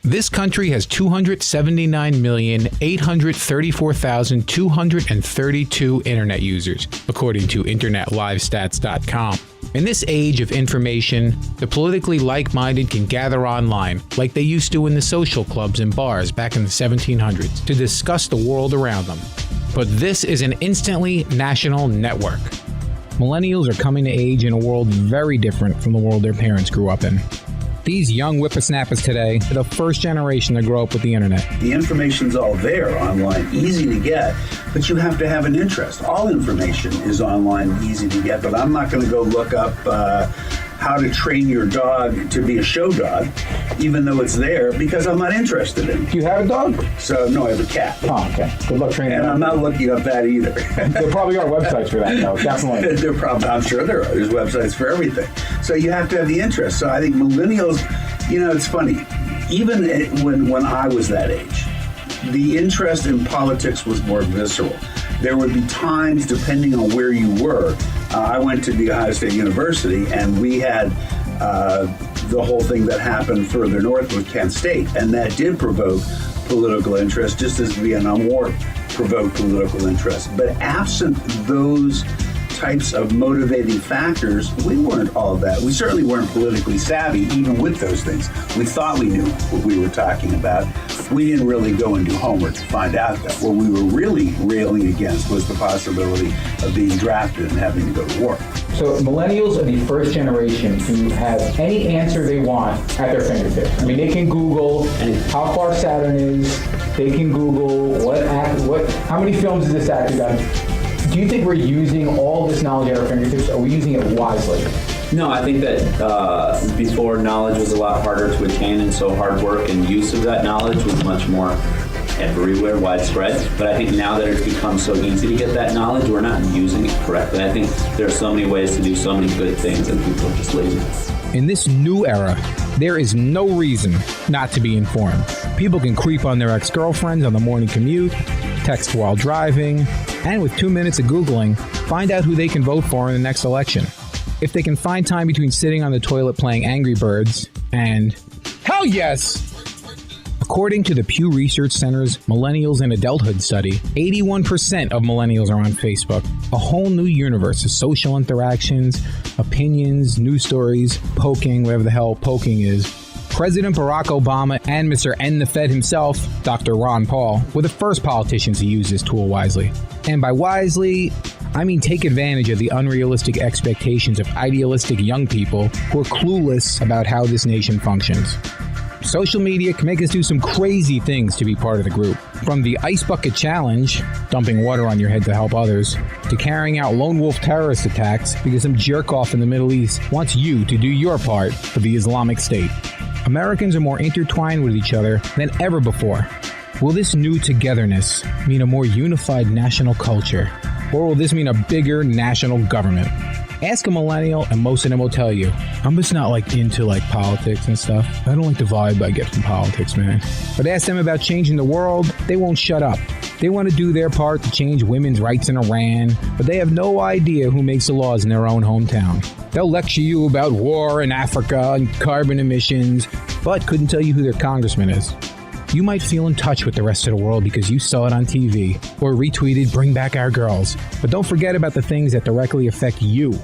This country has 279,834,232 internet users, according to InternetLiveStats.com. In this age of information, the politically like-minded can gather online, like they used to in the social clubs and bars back in the 1700s, to discuss the world around them. But this is an instantly national network. Millennials are coming to age in a world very different from the world their parents grew up in. These young whippersnappers today are the first generation to grow up with the internet. The information's all there online, easy to get, but you have to have an interest. All information is online, easy to get, but I'm not going to go look up how to train your dog to be a show dog, even though it's there, because I'm not interested in it. Do you have a dog? So, no, I have a cat. Oh, okay. Good luck training And them. I'm not looking up that either. There probably are websites for that, though, definitely. I'm sure there are. There's websites for everything. So you have to have the interest. So I think millennials, it's funny. Even when I was that age, the interest in politics was more visceral. There would be times, depending on where you were, I went to the Ohio State University, and we had the whole thing that happened further north with Kent State, and that did provoke political interest, just as the Vietnam War provoked political interest. But absent those types of motivating factors, we weren't all that. We certainly weren't politically savvy, even with those things. We thought we knew what we were talking about. We didn't really go and do homework to find out that. What we were really railing against was the possibility of being drafted and having to go to war. So millennials are the first generation to have any answer they want at their fingertips. I mean, they can Google how far Saturn is. They can Google how many films has this actor done. Do you think we're using all this knowledge at our fingertips? Are we using it wisely? No, I think that before, knowledge was a lot harder to attain, and so hard work and use of that knowledge was much more everywhere, widespread. But I think now that it's become so easy to get that knowledge, we're not using it correctly. I think there are so many ways to do so many good things, and people are just lazy. In this new era, there is no reason not to be informed. People can creep on their ex-girlfriends on the morning commute, text while driving, and with 2 minutes of Googling, find out who they can vote for in the next election. If they can find time between sitting on the toilet playing Angry Birds and, hell yes! According to the Pew Research Center's Millennials in Adulthood study, 81% of millennials are on Facebook. A whole new universe of social interactions, opinions, news stories, poking, whatever the hell poking is. President Barack Obama and Mr. N the Fed himself, Dr. Ron Paul, were the first politicians to use this tool wisely. And by wisely, I mean take advantage of the unrealistic expectations of idealistic young people who are clueless about how this nation functions. Social media can make us do some crazy things to be part of the group. From the Ice Bucket Challenge, dumping water on your head to help others, to carrying out lone wolf terrorist attacks because some jerk-off in the Middle East wants you to do your part for the Islamic State. Americans are more intertwined with each other than ever before. Will this new togetherness mean a more unified national culture? Or will this mean a bigger national government? Ask a millennial and most of them will tell you, I'm just not into politics and stuff. I don't like the vibe I get from politics, man. But ask them about changing the world, they won't shut up. They want to do their part to change women's rights in Iran, but they have no idea who makes the laws in their own hometown. They'll lecture you about war in Africa and carbon emissions, but couldn't tell you who their congressman is. You might feel in touch with the rest of the world because you saw it on TV or retweeted Bring Back Our Girls. But don't forget about the things that directly affect you.